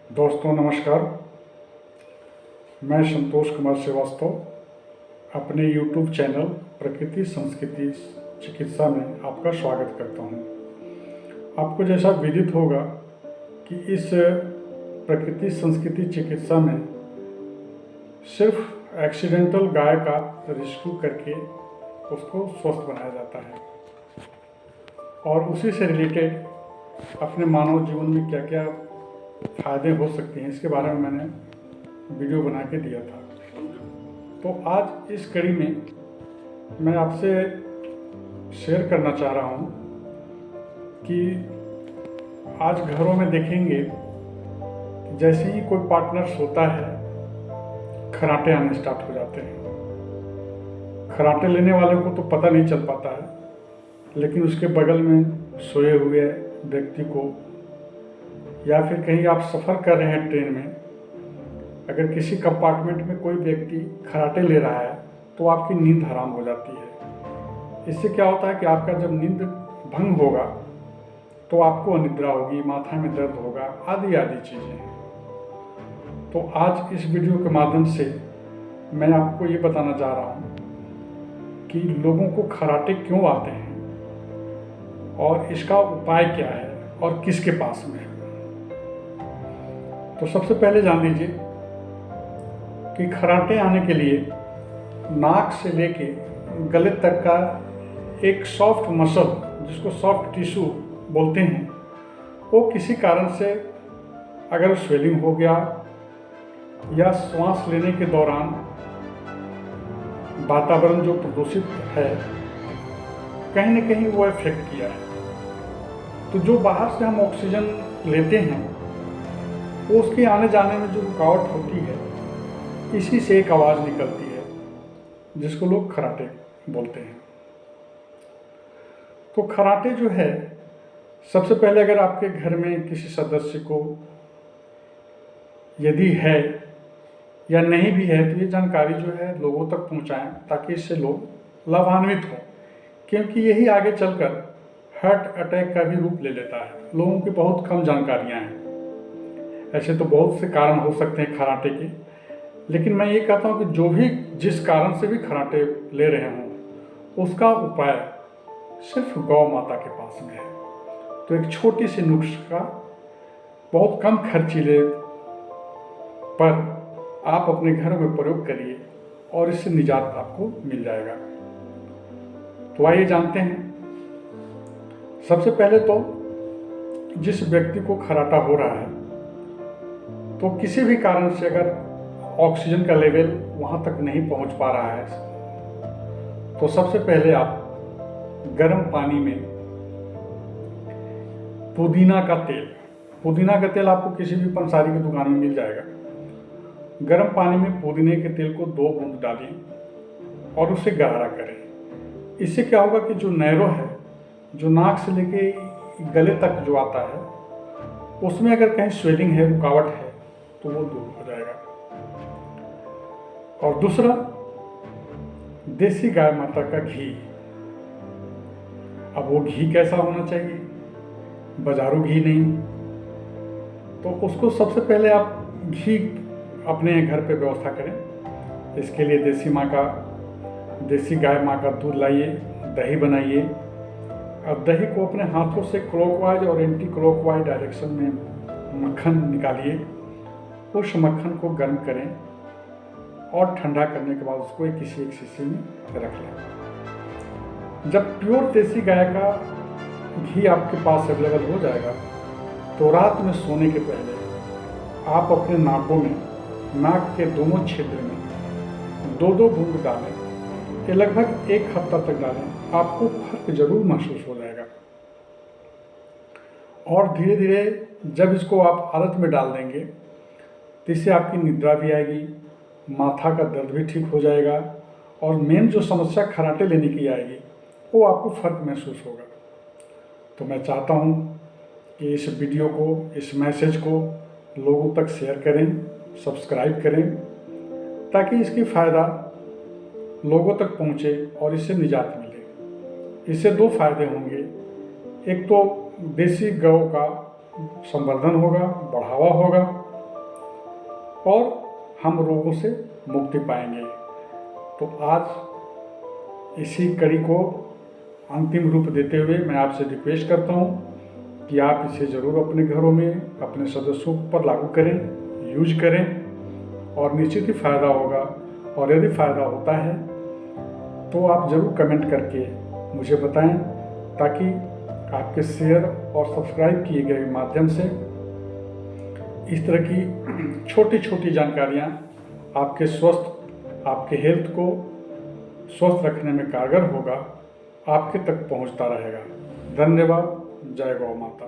दोस्तों नमस्कार। मैं संतोष कुमार श्रीवास्तव अपने YouTube चैनल प्रकृति संस्कृति चिकित्सा में आपका स्वागत करता हूं। आपको जैसा विदित होगा कि इस प्रकृति संस्कृति चिकित्सा में सिर्फ एक्सीडेंटल गाय का रेस्क्यू करके उसको स्वस्थ बनाया जाता है और उसी से रिलेटेड अपने मानव जीवन में क्या क्या फ़ायदे हो सकते हैं इसके बारे में मैंने वीडियो बना के दिया था। तो आज इस कड़ी में मैं आपसे शेयर करना चाह रहा हूँ कि आज घरों में देखेंगे कि जैसे ही कोई पार्टनर सोता है खर्राटे आने स्टार्ट हो जाते हैं। खर्राटे लेने वाले को तो पता नहीं चल पाता है, लेकिन उसके बगल में सोए हुए व्यक्ति को या फिर कहीं आप सफ़र कर रहे हैं ट्रेन में, अगर किसी कंपार्टमेंट में कोई व्यक्ति खर्राटे ले रहा है तो आपकी नींद हराम हो जाती है। इससे क्या होता है कि आपका जब नींद भंग होगा तो आपको अनिद्रा होगी, माथा में दर्द होगा, आदि आदि चीज़ें हैं। तो आज इस वीडियो के माध्यम से मैं आपको ये बताना चाह रहा हूँ कि लोगों को खर्राटे क्यों आते हैं और इसका उपाय क्या है और किसके पास में है। तो सबसे पहले जान लीजिए कि खर्राटे आने के लिए नाक से लेके गले तक का एक सॉफ्ट मसल, जिसको सॉफ्ट टिश्यू बोलते हैं, वो किसी कारण से अगर स्वेलिंग हो गया या सांस लेने के दौरान वातावरण जो प्रदूषित है कहीं न कहीं वो इफेक्ट किया है, तो जो बाहर से हम ऑक्सीजन लेते हैं वो उसके आने जाने में जो रुकावट होती है, इसी से एक आवाज़ निकलती है जिसको लोग खर्राटे बोलते हैं। तो खर्राटे जो है, सबसे पहले अगर आपके घर में किसी सदस्य को यदि है या नहीं भी है तो ये जानकारी जो है लोगों तक पहुंचाएं ताकि इससे लोग लाभान्वित हों, क्योंकि यही आगे चलकर हार्ट अटैक का भी रूप ले लेता है। लोगों की बहुत कम जानकारियाँ हैं। ऐसे तो बहुत से कारण हो सकते हैं खर्राटे के, लेकिन मैं ये कहता हूँ कि जो भी जिस कारण से भी खर्राटे ले रहे हों उसका उपाय सिर्फ गौ माता के पास में है। तो एक छोटी सी नुस्खा बहुत कम खर्चीले पर आप अपने घर में प्रयोग करिए और इससे निजात आपको मिल जाएगा। तो आइए जानते हैं। सबसे पहले तो जिस व्यक्ति को खर्राटा हो रहा है तो किसी भी कारण से अगर ऑक्सीजन का लेवल वहाँ तक नहीं पहुँच पा रहा है तो सबसे पहले आप गर्म पानी में पुदीना का तेल आपको किसी भी पंसारी की दुकान में मिल जाएगा। गर्म पानी में पुदीने के तेल को 2 बूंद डालें और उसे गरारा करें। इससे क्या होगा कि जो नैरो है, जो नाक से लेके गले तक जो आता है, उसमें अगर कहीं स्वेलिंग है, रुकावट है, तो वो दूर हो जाएगा। और दूसरा, देसी गाय माता का घी। अब वो घी कैसा होना चाहिए? बाजारू घी नहीं। तो उसको सबसे पहले आप घी अपने घर पे व्यवस्था करें। इसके लिए देसी गाय माँ का दूध लाइए, दही बनाइए और दही को अपने हाथों से क्लॉकवाइज और एंटी क्लॉकवाइज डायरेक्शन में मक्खन निकालिए। उस मक्खन को गर्म करें और ठंडा करने के बाद उसको किसी एक शीशी में रख लें। जब प्योर देसी गाय का घी आपके पास अवेलेबल हो जाएगा तो रात में सोने के पहले आप अपने नाक के दोनों क्षेत्र में 2-2 बूंद डालें। ये लगभग 1 हफ्ता तक डालें, आपको फर्क जरूर महसूस हो जाएगा। और धीरे धीरे जब इसको आप आदत में डाल देंगे तो इससे आपकी निद्रा भी आएगी, माथा का दर्द भी ठीक हो जाएगा और मेन जो समस्या खर्राटे लेने की आएगी वो आपको फर्क महसूस होगा। तो मैं चाहता हूँ कि इस वीडियो को, इस मैसेज को लोगों तक शेयर करें, सब्सक्राइब करें, ताकि इसकी फ़ायदा लोगों तक पहुँचे और इससे निजात मिले। इससे 2 फायदे होंगे। एक तो देसी गौ का संवर्धन होगा, बढ़ावा होगा और हम रोगों से मुक्ति पाएंगे। तो आज इसी कड़ी को अंतिम रूप देते हुए मैं आपसे रिक्वेस्ट करता हूँ कि आप इसे ज़रूर अपने घरों में अपने सदस्यों पर लागू करें, यूज करें और निश्चित ही फ़ायदा होगा। और यदि फ़ायदा होता है तो आप ज़रूर कमेंट करके मुझे बताएं, ताकि आपके शेयर और सब्सक्राइब किए गए माध्यम से इस तरह की छोटी छोटी जानकारियाँ आपके हेल्थ को स्वस्थ रखने में कारगर होगा, आपके तक पहुंचता रहेगा। धन्यवाद। जय गौ माता।